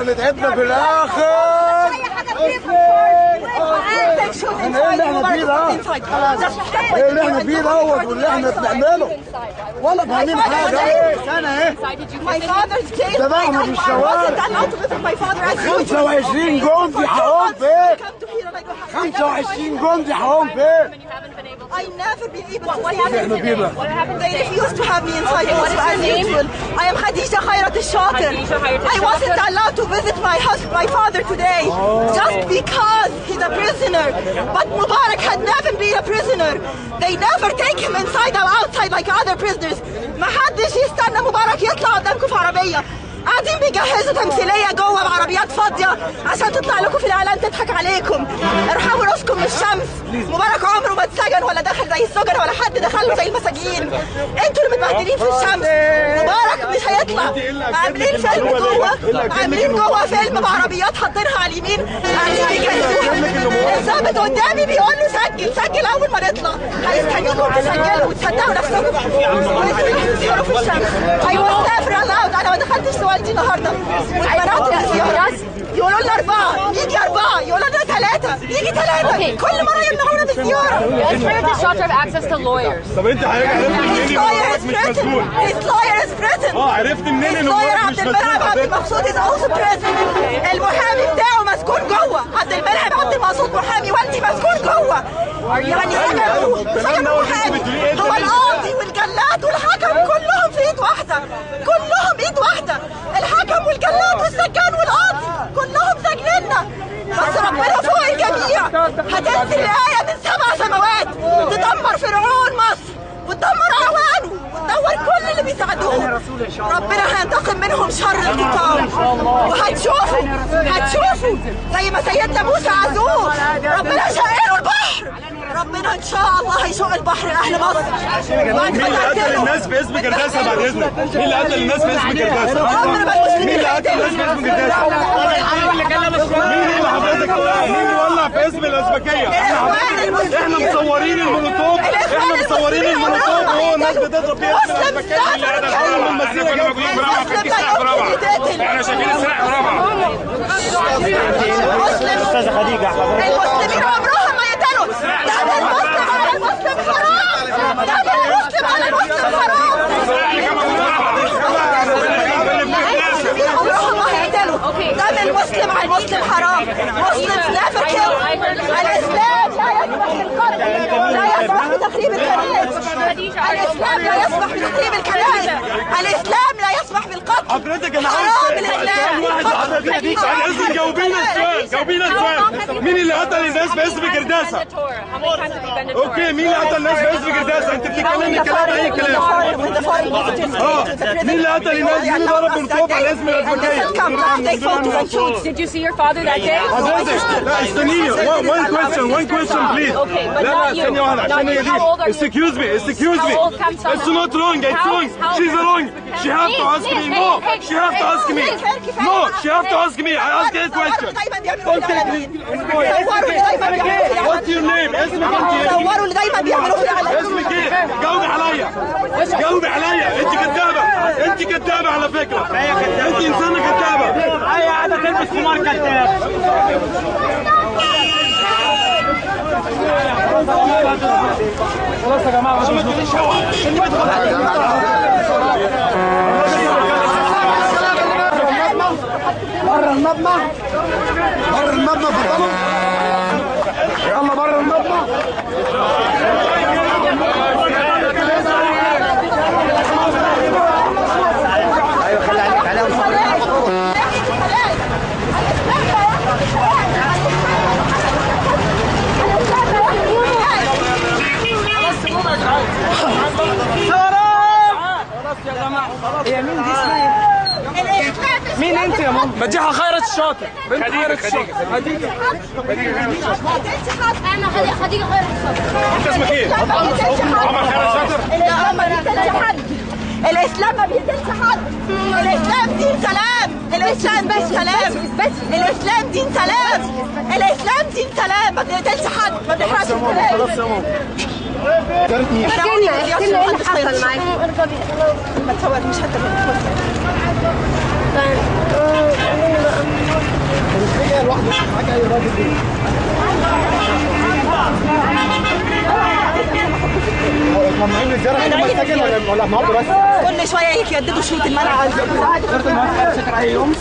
اللي تعبنا في الاخر. احنا ايه اللي احنا فيه ده؟ ايه اللي احنا فيه دوت واللي احنا بنعمله؟ ولا فاهمين حاجه. انا ايه؟ ذبحنا في الشوارع. 25 جندي حقهم فين؟ 25 جندي حقهم فين؟ I never been able to see They refused to have me inside as usual. I am Khadija Khairat al-Shatir. I wasn't allowed to visit my father today just because he's a prisoner. But Mubarak had never been a prisoner. They never take him inside or outside like other prisoners. ما حدش يستنى مبارك يطلع قدامكم في عربية. قاعدين بيجهزوا تمثيليه جوه بعربيات فاضيه عشان تطلع لكم في الاعلان تضحك عليكم. ارحموا راسكم من الشمس. مبارك عمره ما اتسجن ولا دخل زي السجن ولا حد دخل له زي المساجين. انتوا اللي متبهدلين في الشمس. مبارك مش هيطلع. عاملين فيلم جوه، عاملين جوه فيلم بعربيات حاطينها على اليمين قاعدين بيجهزوها. الظابط قدامي بيقول له سجل اول ما نطلع. هيستنيكم تسجلوا وتصدقوا نفسكم وانتوا اللي بتسهروا في الشمس. ايوه استغفر الله. انا ما دخلتش دي النهارده والبنات اللي يقولوا لنا 4 يجي 4 يقولوا لنا 3 يجي 3 كل مره يمنعونا بالزياره. طب انت عرفت منين ان هو مش مسجون؟ عرفت منين ان هو مش مسجون؟ عبد المقصود از اوسو بريزن. المحامي بتاعه مسجون جوه. عبد المنعم عبد المقصود محامي والدي مسجون جوه. يعني سجنوا محامي. هو القاضي والجلاد والحكم كلهم في ايد واحده. كلهم ايد واحده. الحكم والجلاد والسجان والقاضي كلهم ساجنيننا. بس ربنا فوق الجميع. هتنزل الآية من 7 سماوات تدمر فرعون مصر وتدمر عوانه وتدمر كل اللي بيساعدوهم. ربنا هينتقم منهم شر انتقام. وهتشوفوا زي ما سيدنا موسى عزوه ربنا شقله البحر. ربنا ان شاء الله هيشق البحر لاهل مصر. مين اللي قتل الناس باسم كرداسه بعد اذنك؟ مين اللي قتل الناس باسم كرداسه؟ مين اللي قتل الناس باسم كرداسه؟ مين اللي حضرتك مين اللي ولع في اسم الازبكيه؟ احنا مصورين المولوتوف. احنا مصورين المولوتوف وهو الناس بتضرب فيها اسم الازبكيه. احنا شايفين السلاح برافو. استاذه خديجه المسلمين عمرهم ما يقتلوا. ده المسلم على المسلم حرام. ده المسلم على المسلم حرام. عمرهم ما هيقتلوا. ده المسلم على المسلم حرام. مسلم لا فكر. الاسلام لا يسمح بالقتل. لا يسمح بتخريب الكنائس. الاسلام لا يسمح بتخريب الكنائس. الاسلام لا يسمح بالقتل. حضرتك انا عايز سؤال واحد لحضرتك. على اذن جاوبينا السؤال. مين اللي قتل الناس باسم كرداسه؟ اوكي مين اللي قتل الناس باسم كرداسه؟ انت بتتكلمي كلام اي كلام. مين اللي قتل الناس؟ مين اللي ضرب بالطوب على اسم الازبكيه؟ Did you see your father that day? حضرتك لا استنيني. one question please. لا ثانية واحدة عشان هي دي. Excuse me. It's not wrong. It's wrong. She's wrong. She have to ask me. No. She have to ask me. No. She have to ask me. I ask a question. What's your name? اسمك انت ايه؟ صوروا اللي دايما بيعملوا في الاعلام. اسمك ايه؟ جاوبي عليا. انت كدابة على فكرة. انت انسانة كدابة. هي قاعدة تلبس خمار كداب. خلاص يا جماعة عشان ما تقوليش هوا. بره المبنى فضلوا. يلا بره المبنى. ايوه خلي عليك عليهم. هي مين دي اسمها؟ مين انت يا ماما؟ مديحة خيرت الشاطر. بنت خيرت الشاطر. خديجة انا خديجة خيرت الشاطر. انت اسمك ايه؟ عمر خيرت الشاطر. الاسلام ما بيقتلش حد. الاسلام ما بيقتلش حد. الاسلام دين سلام. الاسلام دين سلام. الاسلام دين سلام. الاسلام دين سلام. ما بيقتلش حد. ما بيحرقش الكلام. خلاص يا ماما. احكي لنا ايه اللي حصل معاك؟ ما تصورنيش حتى. ممنوعين الزرع في المساجد ولا النهارده بس؟ كل شويه يجددوا شروط المنع. شرط المنع 6 يوم.